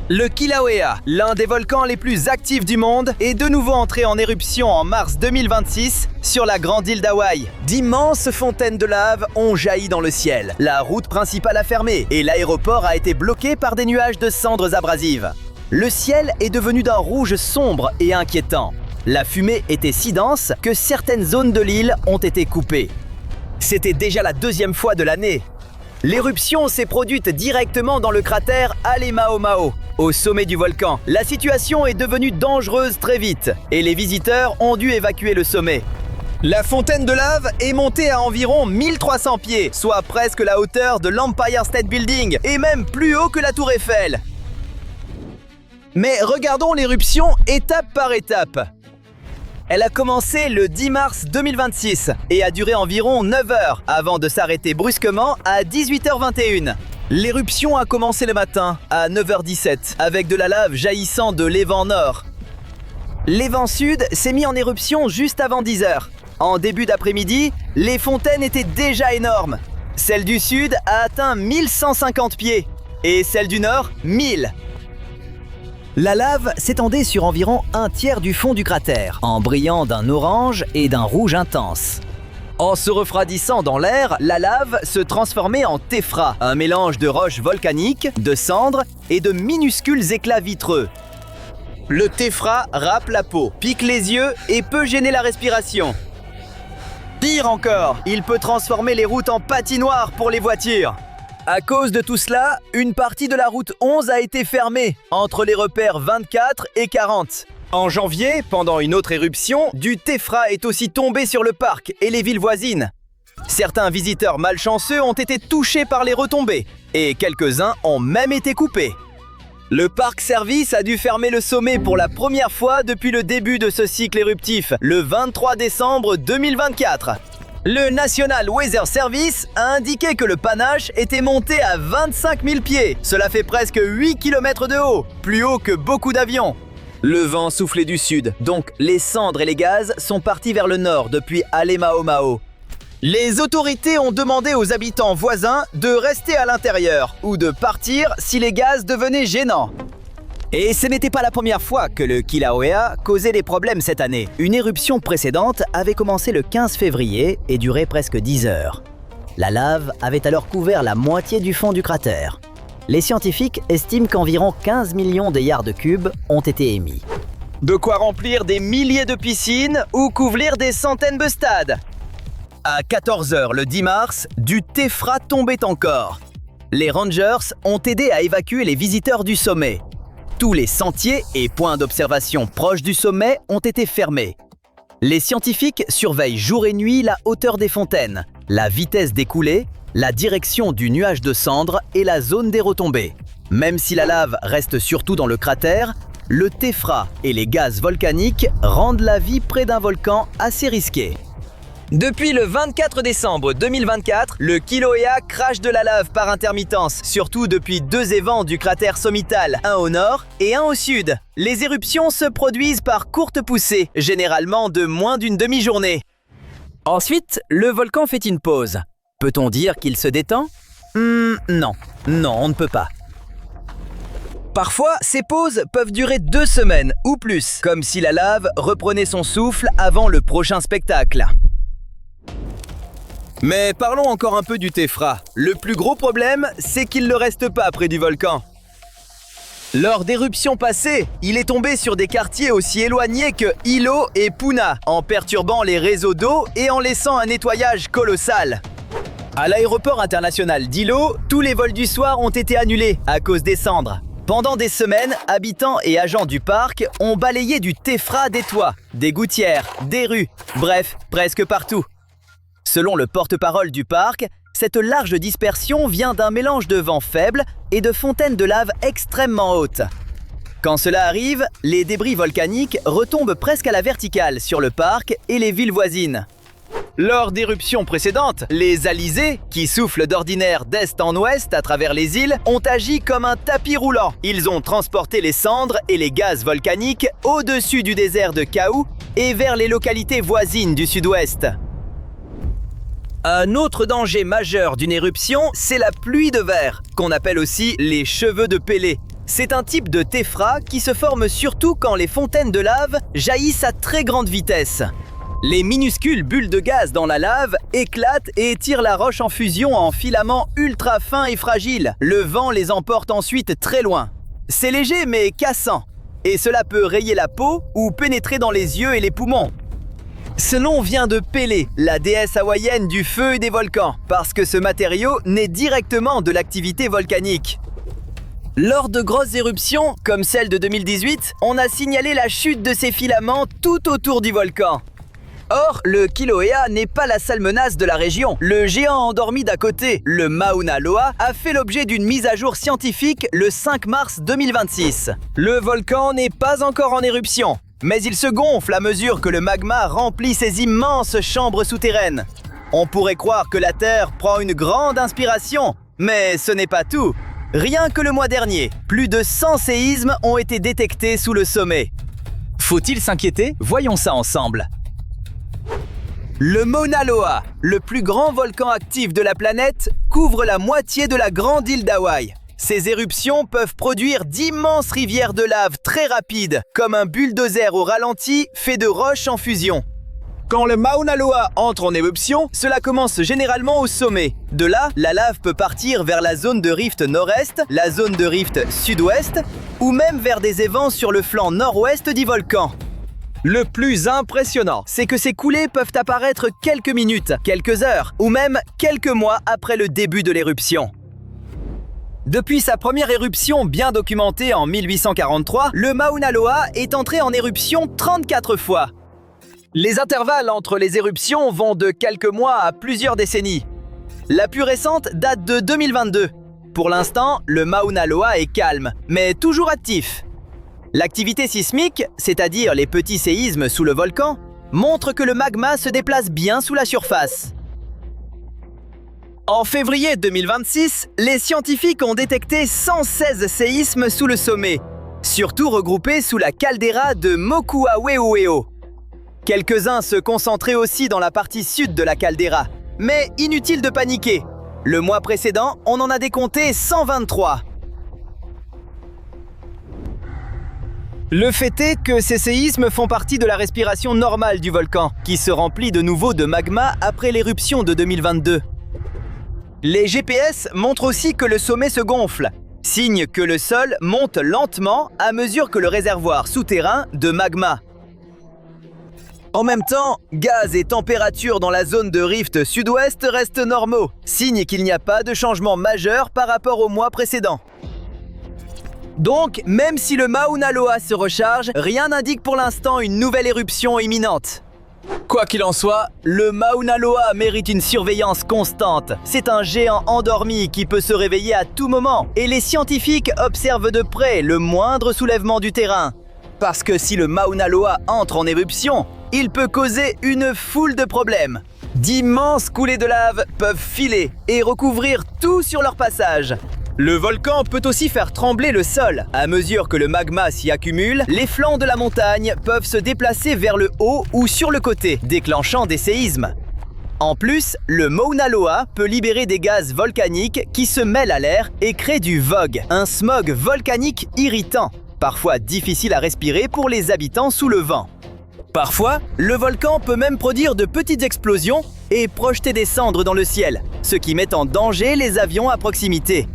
Le Kilauea, l'un des volcans les plus actifs du monde, est de nouveau entré en éruption en mars 2026 sur la grande île d'Hawaï. D'immenses fontaines de lave ont jailli dans le ciel. La route principale a fermé et l'aéroport a été bloqué par des nuages de cendres abrasives. Le ciel est devenu d'un rouge sombre et inquiétant. La fumée était si dense que certaines zones de l'île ont été coupées. C'était déjà la deuxième fois de l'année. L'éruption s'est produite directement dans le cratère Alemaomao, au sommet du volcan. La situation est devenue dangereuse très vite et les visiteurs ont dû évacuer le sommet. La fontaine de lave est montée à environ 1300 pieds, soit presque la hauteur de l'Empire State Building et même plus haut que la Tour Eiffel. Mais regardons l'éruption étape par étape. Elle a commencé le 10 mars 2026 et a duré environ 9 heures avant de s'arrêter brusquement à 18h21. L'éruption a commencé le matin à 9h17 avec de la lave jaillissant de l'évent nord. L'évent sud s'est mis en éruption juste avant 10h. En début d'après-midi, les fontaines étaient déjà énormes. Celle du sud a atteint 1150 pieds et celle du nord 1000. La lave s'étendait sur environ un tiers du fond du cratère, en brillant d'un orange et d'un rouge intense. En se refroidissant dans l'air, la lave se transformait en téphra, un mélange de roches volcaniques, de cendres et de minuscules éclats vitreux. Le téphra râpe la peau, pique les yeux et peut gêner la respiration. Pire encore, il peut transformer les routes en patinoire pour les voitures. À cause de tout cela, une partie de la route 11 a été fermée entre les repères 24 et 40. En janvier, pendant une autre éruption, du téphra est aussi tombé sur le parc et les villes voisines. Certains visiteurs malchanceux ont été touchés par les retombées et quelques-uns ont même été coupés. Le parc service a dû fermer le sommet pour la première fois depuis le début de ce cycle éruptif, le 23 décembre 2024. Le National Weather Service a indiqué que le panache était monté à 25 000 pieds. Cela fait presque 8 km de haut, plus haut que beaucoup d'avions. Le vent soufflait du sud, donc les cendres et les gaz sont partis vers le nord depuis Alemaomao. Les autorités ont demandé aux habitants voisins de rester à l'intérieur ou de partir si les gaz devenaient gênants. Et ce n'était pas la première fois que le Kilauea causait des problèmes cette année. Une éruption précédente avait commencé le 15 février et duré presque 10 heures. La lave avait alors couvert la moitié du fond du cratère. Les scientifiques estiment qu'environ 15 millions de yards cubes ont été émis. De quoi remplir des milliers de piscines ou couvrir des centaines de stades. À 14 heures le 10 mars, du téphra tombait encore. Les Rangers ont aidé à évacuer les visiteurs du sommet. Tous les sentiers et points d'observation proches du sommet ont été fermés. Les scientifiques surveillent jour et nuit la hauteur des fontaines, la vitesse des coulées, la direction du nuage de cendres et la zone des retombées. Même si la lave reste surtout dans le cratère, le téphra et les gaz volcaniques rendent la vie près d'un volcan assez risquée. Depuis le 24 décembre 2024, le Kilauea crache de la lave par intermittence, surtout depuis 2 évents du cratère sommital, un au nord et un au sud. Les éruptions se produisent par courtes poussées, généralement de moins d'une demi-journée. Ensuite, le volcan fait une pause. Peut-on dire qu'il se détend ? Non, on ne peut pas. Parfois, ces pauses peuvent durer 2 semaines ou plus, comme si la lave reprenait son souffle avant le prochain spectacle. Mais parlons encore un peu du téphra. Le plus gros problème, c'est qu'il ne reste pas près du volcan. Lors d'éruptions passées, il est tombé sur des quartiers aussi éloignés que Hilo et Puna, en perturbant les réseaux d'eau et en laissant un nettoyage colossal. À l'aéroport international d'Hilo, tous les vols du soir ont été annulés à cause des cendres. Pendant des semaines, habitants et agents du parc ont balayé du téphra des toits, des gouttières, des rues, bref, presque partout. Selon le porte-parole du parc, cette large dispersion vient d'un mélange de vent faible et de fontaines de lave extrêmement hautes. Quand cela arrive, les débris volcaniques retombent presque à la verticale sur le parc et les villes voisines. Lors d'éruptions précédentes, les alizés, qui soufflent d'ordinaire d'est en ouest à travers les îles, ont agi comme un tapis roulant. Ils ont transporté les cendres et les gaz volcaniques au-dessus du désert de Kau et vers les localités voisines du sud-ouest. Un autre danger majeur d'une éruption, c'est la pluie de verre, qu'on appelle aussi les cheveux de Pélée. C'est un type de téphra qui se forme surtout quand les fontaines de lave jaillissent à très grande vitesse. Les minuscules bulles de gaz dans la lave éclatent et étirent la roche en fusion en filaments ultra fins et fragiles. Le vent les emporte ensuite très loin. C'est léger mais cassant, et cela peut rayer la peau ou pénétrer dans les yeux et les poumons. Ce nom vient de Pélé, la déesse hawaïenne du feu et des volcans, parce que ce matériau naît directement de l'activité volcanique. Lors de grosses éruptions, comme celle de 2018, on a signalé la chute de ces filaments tout autour du volcan. Or, le Kilauea n'est pas la seule menace de la région. Le géant endormi d'à côté, le Mauna Loa, a fait l'objet d'une mise à jour scientifique le 5 mars 2026. Le volcan n'est pas encore en éruption, mais il se gonfle à mesure que le magma remplit ses immenses chambres souterraines. On pourrait croire que la Terre prend une grande inspiration, mais ce n'est pas tout. Rien que le mois dernier, plus de 100 séismes ont été détectés sous le sommet. Faut-il s'inquiéter? Voyons ça ensemble. Le Mauna Loa, le plus grand volcan actif de la planète, couvre la moitié de la grande île d'Hawaï. Ces éruptions peuvent produire d'immenses rivières de lave très rapides, comme un bulldozer au ralenti fait de roches en fusion. Quand le Mauna Loa entre en éruption, cela commence généralement au sommet. De là, la lave peut partir vers la zone de rift nord-est, la zone de rift sud-ouest, ou même vers des évents sur le flanc nord-ouest du volcan. Le plus impressionnant, c'est que ces coulées peuvent apparaître quelques minutes, quelques heures, ou même quelques mois après le début de l'éruption. Depuis sa première éruption bien documentée en 1843, le Mauna Loa est entré en éruption 34 fois. Les intervalles entre les éruptions vont de quelques mois à plusieurs décennies. La plus récente date de 2022. Pour l'instant, le Mauna Loa est calme, mais toujours actif. L'activité sismique, c'est-à-dire les petits séismes sous le volcan, montre que le magma se déplace bien sous la surface. En février 2026, les scientifiques ont détecté 116 séismes sous le sommet, surtout regroupés sous la caldeira de Mokuaweueo. Quelques-uns se concentraient aussi dans la partie sud de la caldeira, mais inutile de paniquer. Le mois précédent, on en a décompté 123. Le fait est que ces séismes font partie de la respiration normale du volcan, qui se remplit de nouveau de magma après l'éruption de 2022. Les GPS montrent aussi que le sommet se gonfle, signe que le sol monte lentement à mesure que le réservoir souterrain de magma. En même temps, gaz et température dans la zone de rift sud-ouest restent normaux, signe qu'il n'y a pas de changement majeur par rapport au mois précédent. Donc, même si le Mauna Loa se recharge, rien n'indique pour l'instant une nouvelle éruption imminente. Quoi qu'il en soit, le Mauna Loa mérite une surveillance constante. C'est un géant endormi qui peut se réveiller à tout moment, et les scientifiques observent de près le moindre soulèvement du terrain. Parce que si le Mauna Loa entre en éruption, il peut causer une foule de problèmes. D'immenses coulées de lave peuvent filer et recouvrir tout sur leur passage. Le volcan peut aussi faire trembler le sol. À mesure que le magma s'y accumule, les flancs de la montagne peuvent se déplacer vers le haut ou sur le côté, déclenchant des séismes. En plus, le Mauna Loa peut libérer des gaz volcaniques qui se mêlent à l'air et créent du VOG, un smog volcanique irritant, parfois difficile à respirer pour les habitants sous le vent. Parfois, le volcan peut même produire de petites explosions et projeter des cendres dans le ciel, ce qui met en danger les avions à proximité.